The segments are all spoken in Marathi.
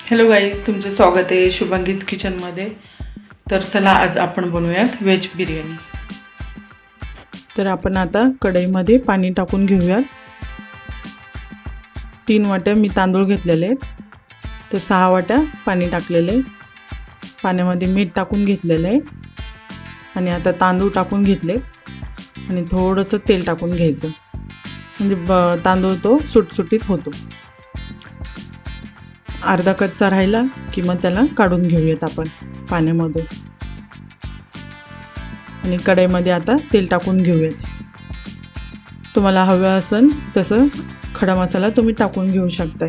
हॅलो गाईज, तुमचं स्वागत आहे शुभांगीज किचनमध्ये. तर चला आज आपण बनवूयात व्हेज बिर्याणी. तर आपण आता कढईमध्ये पाणी टाकून घेऊयात. 3 वाट्या मी तांदूळ घेतलेले आहेत, तर 6 वाट्या पाणी टाकलेले. पाण्यामध्ये मीठ टाकून घेतलेलं आहे आणि आता तांदूळ टाकून घेतले आणि थोडंसं तेल टाकून घ्यायचं, म्हणजे तांदूळ तो सुटसुटीत होतो. अर्धा कच्चा राहिला की मग त्याला काढून घेऊयात आपण पाण्यामधून. आणि कढईमध्ये आता तेल टाकून घेऊयात. तुम्हाला हवं असेल तसं खडा मसाला तुम्ही टाकून घेऊ शकताय.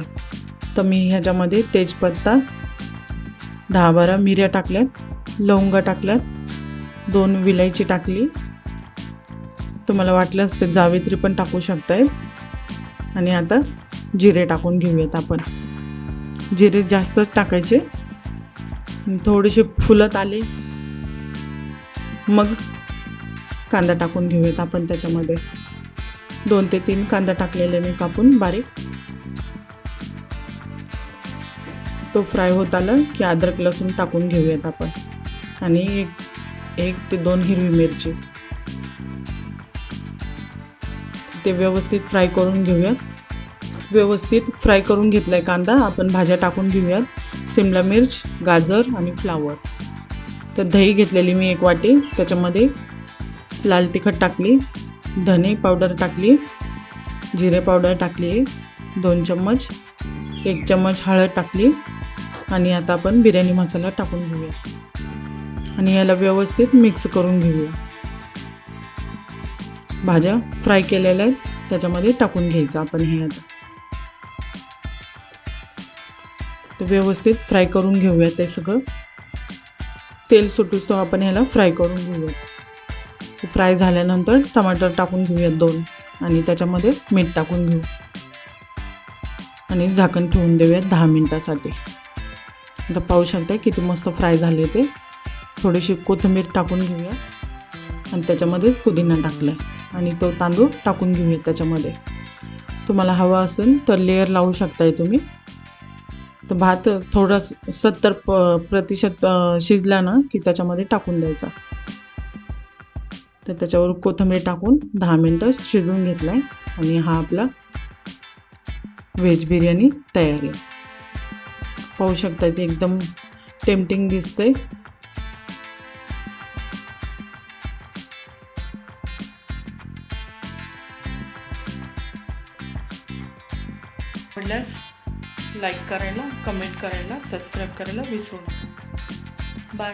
तर मी ह्याच्यामध्ये तेजपत्ता, 10-12 मिऱ्या टाकल्यात, लवंगा टाकल्यात, 2 विलायची टाकली. तुम्हाला वाटल्यास ते जावित्री पण टाकू शकताय. आणि आता जिरे टाकून घेऊयात आपण. जिरे जास्त टाकायचे. थोडेसे फुलत आले मग कांदा टाकून घेऊयात आपण त्याच्यामध्ये. 2 ते 3 कांदा टाकलेले मी कापून बारीक. तो फ्राय होत आला की अद्रक लसूण टाकून घेऊयात आपण. आणि 1 ते 2 हिरवी मिरची. ते व्यवस्थित फ्राय करून घेऊयात. व्यवस्थित फ्राय करून घेतलाय कांदा. आपण भाज्या टाकून घेऊयात. शिमला मिर्च, गाजर आणि फ्लावर. तर दही घेतलेली मी 1 वाटी, त्याच्यामध्ये लाल तिखट टाकली, धने पावडर टाकली, जिरे पावडर टाकली 2 चम्मच, 1 चम्मच हळद टाकली. आणि आता आपण बिर्याणी मसाला टाकून घेऊया आणि याला व्यवस्थित मिक्स करून घेऊया. भाज्या फ्राय केलेल्या आहेत त्याच्यामध्ये टाकून घ्यायचं आपण हे. आता तर व्यवस्थित फ्राय करून घेऊया. ते सगळं तेल सुटूस तो आपण ह्याला फ्राय करून घेऊया. फ्राय झाल्यानंतर टमाटर टाकून घेऊयात 2 आणि त्याच्यामध्ये मीठ टाकून घेऊ आणि झाकण ठेवून देऊयात 10 मिनिटासाठी. आता पाहू शकता किती मस्त फ्राय झाले ते. थोडीशी कोथिंबीर टाकून घेऊया आणि त्याच्यामध्ये पुदिना टाकला आणि तो तांदूळ टाकून घेऊया त्याच्यामध्ये. तुम्हाला हवा असेल तर लेयर लावू शकताय तुम्ही. तर भात थोडा 70% शिजला ना की त्याच्यामध्ये टाकून द्यायचा. तर त्याच्यावर कोथिंबीर टाकून 10 मिनिटं शिजवून घेतला आहे आणि हा आपला व्हेज बिर्याणी तयार आहे. पाहू शकता ते एकदम टेम्पटिंग दिसते. आवडल्यास लाईक करायला, कमेंट करायला, सबस्क्राईब करायला विसरू नका. बाय.